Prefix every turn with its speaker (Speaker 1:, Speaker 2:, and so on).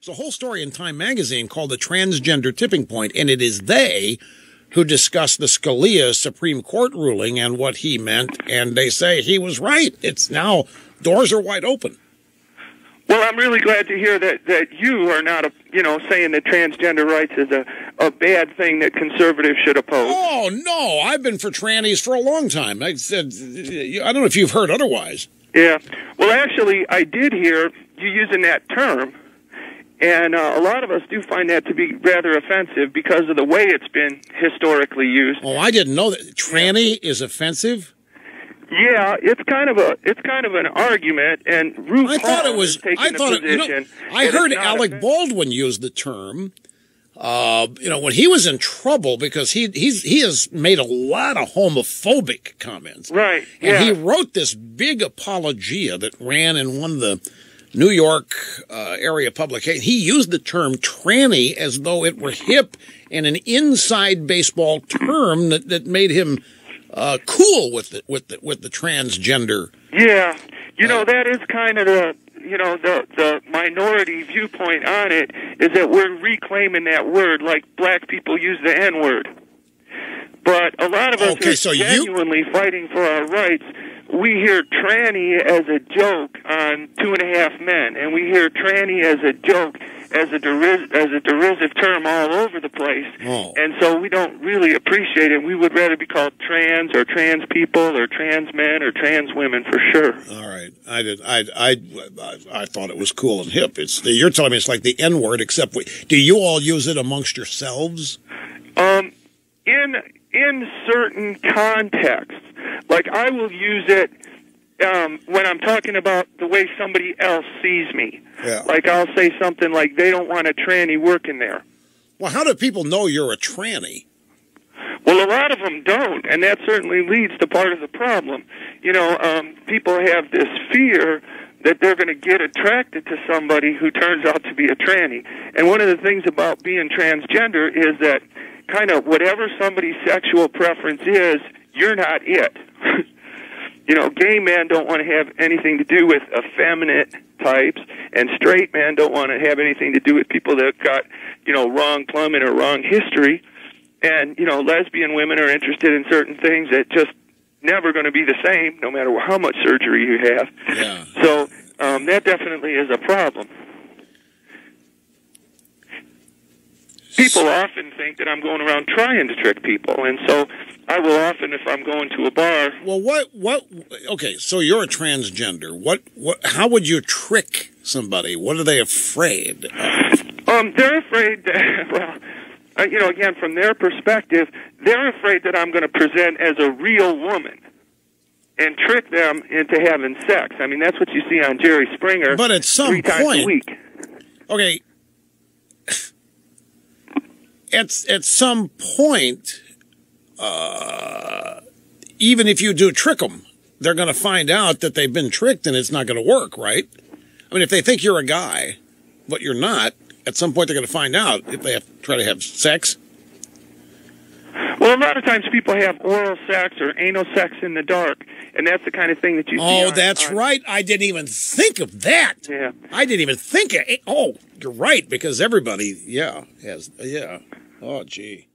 Speaker 1: There's a whole story in Time magazine called The Transgender Tipping Point, and it is they who discuss the Scalia Supreme Court ruling and what he meant, and they say he was right. It's now, doors are wide open.
Speaker 2: Well, I'm really glad to hear that you are not, saying that transgender rights is a bad thing that conservatives should oppose.
Speaker 1: Oh, no, I've been for trannies for a long time. I said, I don't know if you've heard otherwise.
Speaker 2: Yeah. Well, actually, I did hear you using that term, and a lot of us do find that to be rather offensive because of the way it's been historically used.
Speaker 1: Oh, I didn't know that. Tranny is offensive?
Speaker 2: Yeah, it's kind of an argument, and Ruth
Speaker 1: I thought it was.
Speaker 2: I
Speaker 1: heard Alec Baldwin use the term. When he was in trouble because he has made a lot of homophobic comments.
Speaker 2: Right.
Speaker 1: And
Speaker 2: yeah.
Speaker 1: he wrote this big apologia that ran in one of the New York area publications. He used the term tranny as though it were hip and an inside baseball term that made him cool with the transgender.
Speaker 2: Yeah, that is kind of the minority viewpoint on it, is that we're reclaiming that word like black people use the N-word. But a lot of us are genuinely fighting for our rights. We hear tranny as a joke on 2.5 Men, and we hear tranny as a joke, as a derisive term all over the place.
Speaker 1: Oh.
Speaker 2: And so we don't really appreciate it. We would rather be called trans or trans people or trans men or trans women for sure.
Speaker 1: All right. I thought it was cool and hip. You're telling me it's like the N-word, except do you all use it amongst yourselves?
Speaker 2: In certain contexts. Like, I will use it when I'm talking about the way somebody else sees me.
Speaker 1: Yeah.
Speaker 2: Like, I'll say something like, they don't want a tranny working there.
Speaker 1: Well, how do people know you're a tranny?
Speaker 2: Well, a lot of them don't, and that certainly leads to part of the problem. People have this fear that they're going to get attracted to somebody who turns out to be a tranny. And one of the things about being transgender is that kind of whatever somebody's sexual preference is, you're not it. Gay men don't want to have anything to do with effeminate types, and straight men don't want to have anything to do with people that have got, wrong plumbing or wrong history. And, lesbian women are interested in certain things that just never going to be the same, no matter how much surgery you have.
Speaker 1: Yeah.
Speaker 2: So that definitely is a problem. People often think that I'm going around trying to trick people, and so I will often, if I'm going to a bar...
Speaker 1: Well, okay, so you're a transgender. How would you trick somebody? What are they afraid of?
Speaker 2: They're afraid that, again, from their perspective, they're afraid that I'm going to present as a real woman and trick them into having sex. I mean, that's what you see on Jerry Springer.
Speaker 1: But at some
Speaker 2: 3 times a week.
Speaker 1: Okay. At some point, even if you do trick them, they're going to find out that they've been tricked and it's not going to work, right? I mean, if they think you're a guy, but you're not, at some point they're going to find out if they have to try to have sex.
Speaker 2: Well, a lot of times people have oral sex or anal sex in the dark, and that's the kind of thing that you see.
Speaker 1: Oh, that's right. I didn't even think of that.
Speaker 2: Yeah.
Speaker 1: I didn't even think of it. Oh, you're right, because everybody, has, Oh, gee.